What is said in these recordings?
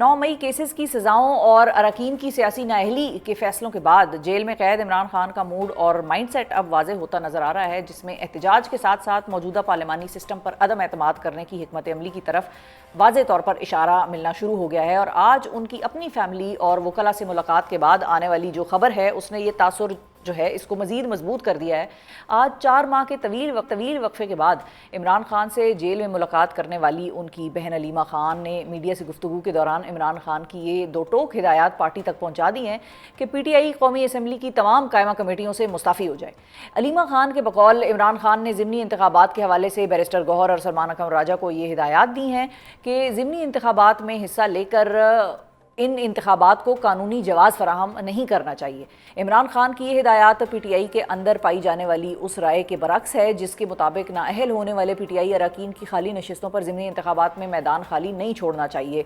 9 मई cases की सज़ाओं और अरकान की सियासी नाअहली के फैसलों के बाद जेल में कैद इमरान खान का मूड और माइंड सेट अब वाज़ेह होता नज़र आ रहा है, जिसमें एहतजाज के साथ साथ मौजूदा पार्लिमानी सिस्टम पर अदम एतमाद करने की हिकमत अमली की तरफ वाज़ेह तौर पर इशारा मिलना शुरू हो गया है। और आज उनकी अपनी फैमिली और वकला से मुलाकात के बाद आने वाली जो खबर है उसने ये तासुर जो है इसको मज़ीद मजबूत कर दिया है। आज 4 माह के तवील वक्फे के बाद इमरान खान से जेल में मुलाकात करने वाली उनकी बहन अलीमा खान ने मीडिया से गुफ्तगू के दौरान इमरान खान की ये 2 टोक हिदायत पार्टी तक पहुंचा दी हैं कि PTI कौमी असम्बली की तमाम कायमा कमेटियों से मुस्ताफ़ी हो जाए। अलीमा खान के बकौल इमरान खान ने ज़िमनी इंतखाबात के हवाले से बैरिस्टर गौहर और सलमान अकरम राजा को ये हिदायत दी हैं कि ज़िमनी इंतखाबात में हिस्सा लेकर इन इंतखाबात को कानूनी जवाज़ फराहम नहीं करना चाहिए। इमरान खान की ये हिदायत PTI के अंदर पाई जाने वाली उस राय के बरक्स है जिसके मुताबिक नाअहल होने वाले PTI अरकान की खाली नशिस्तों पर ज़िमनी इंतखाबात में मैदान खाली नहीं छोड़ना चाहिए।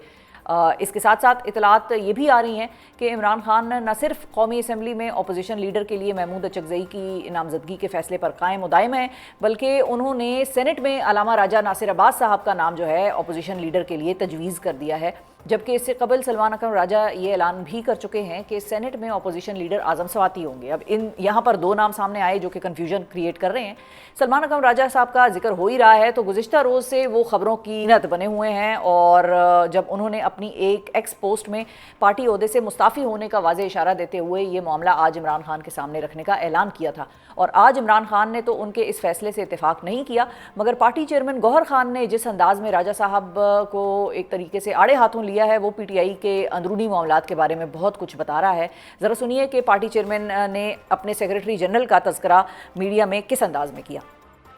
इसके साथ साथ इतलात ये भी आ रही हैं कि इमरान खान न सिर्फ कौमी असम्बली में अपोजिशन लीडर के लिए महमूद अचकज़ई की नामजदगी के फैसले पर कायम व दायम है, बल्कि उन्होंने सेनेट में अलामा राजा नासिर अब्बास साहब का नाम जो है अपोजिशन लीडर के लिए तजवीज़ कर दिया है। जबकि इससे कबल सलमान अकरम राजा ये ऐलान भी कर चुके हैं कि सेनेट में अपोजिशन लीडर आज़म स्वाति होंगे। अब यहाँ पर 2 नाम सामने आए जो कि कन्फ्यूजन क्रिएट कर रहे हैं। सलमान अकरम राजा साहब का जिक्र हो ही रहा है तो गुज़िश्ता रोज़ से वो खबरों की नत बने हुए हैं और जब उन्होंने अपनी एक एक्स पोस्ट में पार्टी ओहदे से मुस्ताफ़ी होने का वाज़ेह इशारा देते हुए ये मामला आज इमरान खान के सामने रखने का ऐलान किया था। और आज इमरान खान ने तो उनके इस फैसले से इत्तेफाक नहीं किया, मगर पार्टी चेयरमैन गौहर खान ने जिस अंदाज में राजा साहब को एक तरीके से आड़े हाथों लिया है वो PTI के अंदरूनी मामलात के बारे में बहुत कुछ बता रहा है। ज़रा सुनिए कि पार्टी चेयरमैन ने अपने सेक्रेटरी जनरल का तज़किरा मीडिया में किस अंदाज में किया।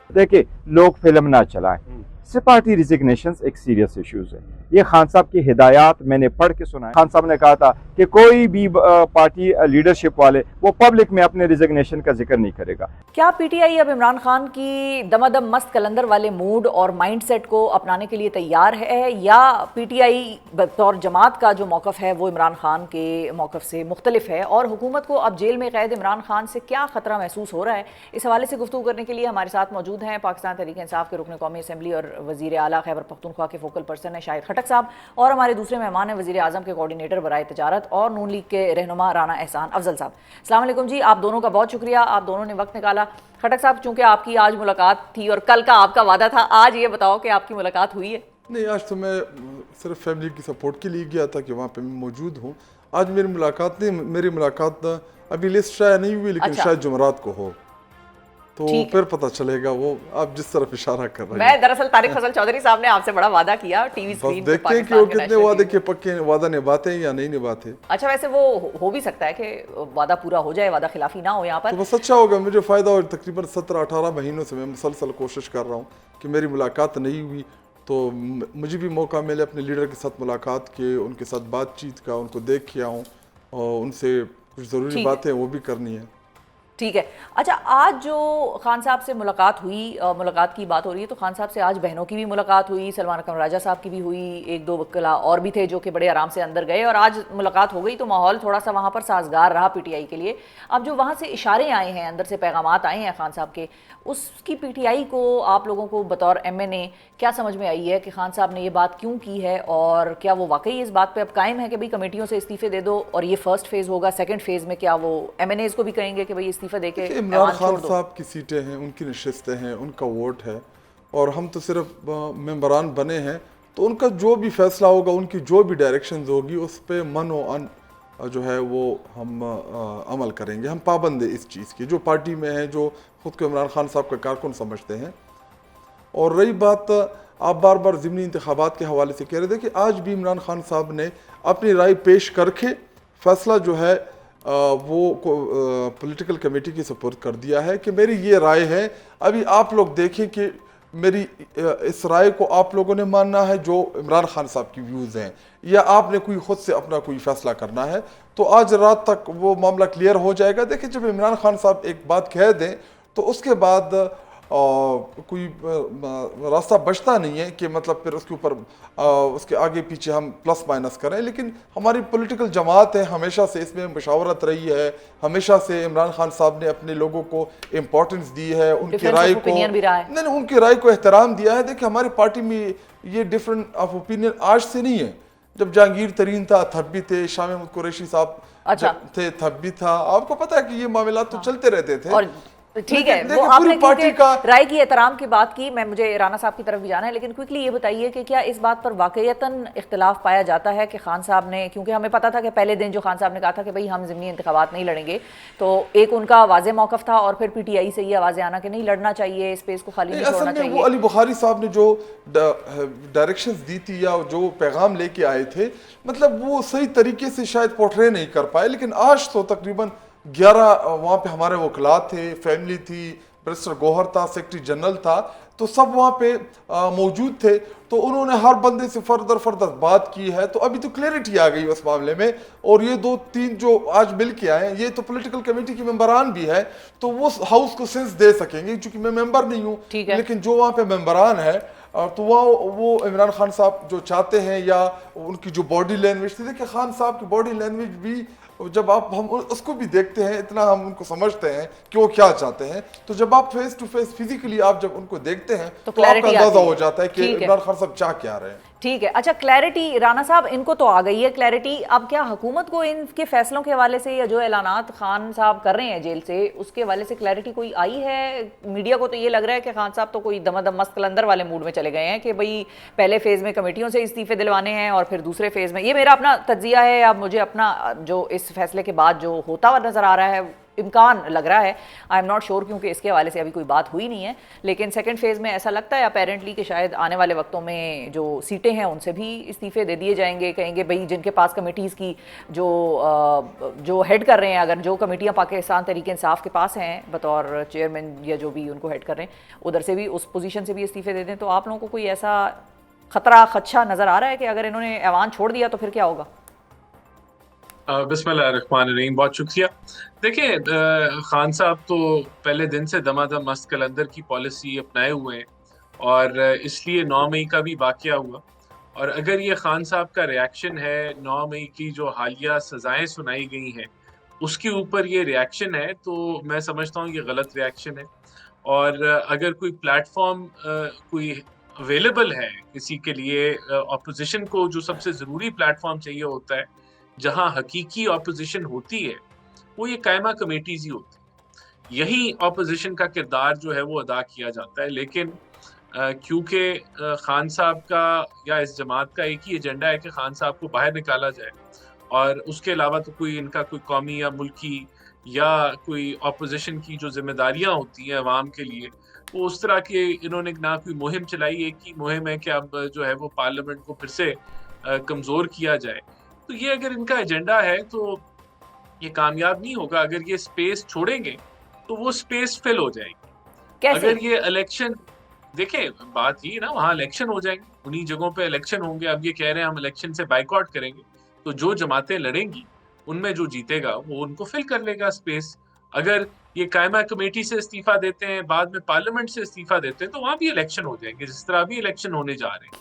देखिए, लोग फिल्म ना चलाएं, इससे पार्टी रिजिग्नेशंस एक सीरियस इश्यूज है। ये खान साहब की हिदायत मैंने पढ़ के सुना है। खान साहब ने कहा था कि कोई भी पार्टी लीडरशिप वाले वो पब्लिक में अपने रिजिग्नेशन का जिक्र नहीं करेगा। क्या PTI अब इमरान खान की दमादम मस्त कलंदर वाले मूड और माइंड सेट को अपनाने के लिए तैयार है, या PTI बतौर जमात का जो मौक़िफ़ है वो इमरान खान के मौक़िफ़ से मुख्तलिफ है, और हुकूमत को अब जेल में कैद इमरान खान से क्या ख़तरा महसूस हो रहा है? इस हवाले से गुफ्तगू करने के लिए हमारे साथ मौजूद हैं पाकिस्तान तहरीक इंसाफ के रुकन कौमी असम्बली और वज़ीर आला खैबर पख्तूनख्वा के फोकल पर्सन है शाहिद खटक साहब, और हमारे दूसरे मेहमान हैं वज़ीर आज़म के कोऑर्डिनेटर बराए तजारत और नून लीग के रहनुमा राना एहसान अफजल साहब। अस्सलाम वालेकुम जी, आप दोनों का बहुत शुक्रिया, आप दोनों ने वक्त निकाला। खटक साहब, चूँकि आपकी आज मुलाकात थी और कल का आपका वादा था, आज ये बताओ कि आपकी मुलाकात हुई है? नहीं, आज तो मैं सिर्फ फैमिली की सपोर्ट के लिए गया था कि वहाँ पे मैं मौजूद हूँ। आज मेरी मुलाकात नहीं, मेरी मुलाकात अभी लिस्ट शाया नहीं हुई, लेकिन शायद जुमरात को हो तो फिर पता चलेगा। वो आप जिस तरफ इशारा कर रहे हैं। मैं दरअसल तारिक फजल चौधरी साहब ने आपसे बड़ा वादा किया टीवी स्क्रीन पे, देखते हैं कि वो कितने वादे के पक्के वादा निभाते हैं या नहीं निभाते। अच्छा, वैसे वो हो भी सकता है कि वादा पूरा हो जाए, वादा खिलाफी ना हो यहाँ पर, तो बस अच्छा होगा, मुझे फ़ायदा। और तकरीबन 17-18 महीनों से मैं मुसलसल कोशिश कर रहा हूँ कि मेरी मुलाकात नहीं हुई तो मुझे भी मौका मिले अपने लीडर के साथ मुलाकात के, उनके साथ बातचीत का, उनको देख के आऊँ और उनसे कुछ ज़रूरी बातें वो भी करनी है। ठीक है। अच्छा, आज जो खान साहब से मुलाकात हुई, मुलाकात की बात हो रही है तो खान साहब से आज बहनों की भी मुलाकात हुई, सलमान अकरम राजा साहब की भी हुई, 1-2 वकला और भी थे जो कि बड़े आराम से अंदर गए, और आज मुलाकात हो गई तो माहौल थोड़ा सा वहाँ पर साजगार रहा PTI के लिए। अब जो वहाँ से इशारे आए हैं, अंदर से पैगामात आए हैं खान साहब के, उसकी PTI को आप लोगों को बतौर MNA क्या समझ में आई है कि खान साहब ने ये बात क्यों की है, और क्या वो वाकई इस बात पे अब कायम है कि भाई कमेटियों से इस्तीफे दे दो और ये फर्स्ट फेज़ होगा, सेकंड फेज़ में क्या वो MNAs को भी कहेंगे कि भाई इस्तीफा देके इमरान खान साहब की सीटें हैं, उनकी नशिस्तें हैं, उनका वोट है, और हम तो सिर्फ मेंबरान बने हैं, तो उनका जो भी फैसला होगा, उनकी जो भी डायरेक्शन होगी उस पर मन और अन जो है वो हम अमल करेंगे। हम पाबंद हैं इस चीज़ की, जो पार्टी में है, जो ख़ुद को इमरान खान साहब का कारकुन समझते हैं। और रही बात, आप बार बार ज़िमनी इंतखाबात के हवाले से कह रहे थे कि आज भी इमरान खान साहब ने अपनी राय पेश करके फ़ैसला जो है वो पॉलिटिकल कमेटी की सपोर्ट कर दिया है कि मेरी ये राय है। अभी आप लोग देखें कि मेरी इस राय को आप लोगों ने मानना है जो इमरान खान साहब की व्यूज़ हैं, या आपने कोई ख़ुद से अपना कोई फ़ैसला करना है। तो आज रात तक वो मामला क्लियर हो जाएगा। देखिए, जब इमरान खान साहब एक बात कह दें तो उसके बाद कोई रास्ता बचता नहीं है कि मतलब फिर उसके ऊपर उसके आगे पीछे हम प्लस माइनस करें। लेकिन हमारी पॉलिटिकल जमात है, हमेशा से इसमें मशावरत रही है, हमेशा से इमरान खान साहब ने अपने लोगों को इम्पोर्टेंस दी है, उनकी राय को नहीं उनकी राय को एहतराम दिया है। देखिए, हमारी पार्टी में ये डिफरेंट ऑफ ओपिनियन आज से नहीं है, جب جہانگیر ترین تھا تب بھی تھے, شاہ محمود قریشی صاحب اچھا جب تھے تب بھی تھا. آپ کو پتا ہے کہ یہ معاملات تو چلتے رہتے تھے. اور ٹھیک ہے, لیکن وہ آپ پوری نے پارٹی کیونکہ کا رائے کی احترام کی بات کی, مجھے رانا صاحب کی طرف بھی جانا ہے, لیکن کوئکلی یہ بتائیے کہ کیا اس بات پر واقعیتاً اختلاف پایا جاتا ہے کہ خان صاحب نے, کیونکہ ہمیں پتا تھا کہ پہلے دن جو خان صاحب نے کہا تھا کہ بھئی ہم ضمنی انتخابات نہیں لڑیں گے, تو ایک ان کا واضح موقف تھا, اور پھر پی ٹی آئی سے یہ آوازیں آنا کہ نہیں لڑنا چاہیے, اسپیس کو خالی نہیں چھوڑنا اصل میں وہ چاہیے. علی بخاری صاحب نے جو ڈائریکشنز دی تھی یا جو پیغام لے کے آئے تھے, مطلب وہ صحیح طریقے سے شاید پورٹرے نہیں کر پائے. لیکن آج تو تقریباً 11 وہاں پہ ہمارے وکلات تھے, فیملی تھی, برسٹر گوہر تھا, سیکٹری جنرل تھا, تو سب وہاں پہ موجود تھے. تو انہوں نے ہر بندے سے فردر بات کی ہے, تو ابھی تو کلیئرٹی آ گئی اس معاملے میں. اور یہ 2-3 جو آج مل کے آئے ہیں, یہ تو پولیٹیکل کمیٹی کے ممبران بھی ہے, تو وہ ہاؤس کو سینس دے سکیں گے, چونکہ میں ممبر نہیں ہوں, لیکن جو وہاں پہ ممبران ہے تو وہ عمران خان صاحب جو چاہتے ہیں یا ان کی جو باڈی لینگویج تھی, دیکھیں خان صاحب کی باڈی لینگویج بھی جب ہم اس کو بھی دیکھتے ہیں, اتنا ہم ان کو سمجھتے ہیں کہ وہ کیا چاہتے ہیں, تو جب آپ فیس ٹو فیس فزیکلی آپ جب ان کو دیکھتے ہیں تو آپ کا اندازہ ہو جاتا ہے کہ عمران خان صاحب چاہ کیا رہے ہیں. ٹھیک ہے, اچھا کلیئرٹی رانا صاحب ان کو تو آ گئی ہے کلیئرٹی, اب کیا حکومت کو ان کے فیصلوں کے حوالے سے یا جو اعلانات خان صاحب کر رہے ہیں جیل سے, اس کے حوالے سے کلیئرٹی کوئی آئی ہے؟ میڈیا کو تو یہ لگ رہا ہے کہ خان صاحب تو کوئی دم مست قلندر والے موڈ میں چلے گئے ہیں کہ بھئی پہلے فیز میں کمیٹیوں سے استعفے دلوانے ہیں اور پھر دوسرے فیز میں, یہ میرا اپنا تجزیہ ہے. اب مجھے اپنا جو اس فیصلے کے بعد جو ہوتا ہوا نظر آ رہا ہے, امکان لگ رہا ہے, آئی ایم ناٹ شیور کیونکہ اس کے حوالے سے ابھی کوئی بات ہوئی نہیں ہے, لیکن سیکنڈ فیز میں ایسا لگتا ہے اپیرنٹلی کہ شاید آنے والے وقتوں میں جو سیٹیں ہیں ان سے بھی استعفے دے دیے جائیں گے. کہیں گے بھئی جن کے پاس کمیٹیز کی جو ہیڈ کر رہے ہیں, اگر جو کمیٹیاں پاکستان تحریک انصاف کے پاس ہیں بطور چیئرمین یا جو بھی ان کو ہیڈ کر رہے ہیں, ادھر سے بھی اس پوزیشن سے بھی استعفے دے دیں, تو آپ لوگوں کو کوئی ایسا خطرہ خدشہ نظر آ رہا ہے کہ اگر انہوں نے ایوان چھوڑ دیا تو پھر کیا ہوگا؟ بسم اللہ الرحمن الرحیم, بہت شکریہ. دیکھیں خان صاحب تو پہلے دن سے دمادم مست قلندر کی پالیسی اپنائے ہوئے ہیں, اور اس لیے 9 مئی کا بھی واقعہ ہوا, اور اگر یہ خان صاحب کا ریاکشن ہے 9 مئی کی جو حالیہ سزائیں سنائی گئی ہیں اس کے اوپر یہ ریاکشن ہے, تو میں سمجھتا ہوں یہ غلط ریاکشن ہے. اور اگر کوئی پلیٹ فارم کوئی اویلیبل ہے کسی کے لیے, اپوزیشن کو جو سب سے ضروری پلیٹ فارم چاہیے ہوتا ہے جہاں حقیقی اپوزیشن ہوتی ہے, وہ یہ قائمہ کمیٹیز ہی ہوتی ہیں. یہی اپوزیشن کا کردار جو ہے وہ ادا کیا جاتا ہے. لیکن کیونکہ خان صاحب کا یا اس جماعت کا ایک ہی ایجنڈا ہے کہ خان صاحب کو باہر نکالا جائے, اور اس کے علاوہ تو کوئی ان کا کوئی قومی یا ملکی یا کوئی اپوزیشن کی جو ذمہ داریاں ہوتی ہیں عوام کے لیے, وہ اس طرح کے انہوں نے نہ کوئی مہم چلائی. ایک ہی مہم ہے کہ اب جو ہے وہ پارلیمنٹ کو پھر سے کمزور کیا جائے. تو یہ اگر ان کا ایجنڈا ہے تو یہ کامیاب نہیں ہوگا. اگر یہ سپیس چھوڑیں گے تو وہ سپیس فل ہو جائے گی. اگر یہ الیکشن, دیکھیں بات یہ نا, وہاں الیکشن ہو جائیں گے, انہی جگہوں پہ الیکشن ہوں گے. اب یہ کہہ رہے ہیں ہم الیکشن سے بائیکاٹ کریں گے, تو جو جماعتیں لڑیں گی ان میں جو جیتے گا وہ ان کو فل کر لے گا سپیس. اگر یہ قائمہ کمیٹی سے استعفیٰ دیتے ہیں, بعد میں پارلیمنٹ سے استعفیٰ دیتے ہیں, تو وہاں بھی الیکشن ہو جائیں گے, جس طرح بھی الیکشن ہونے جا رہے ہیں.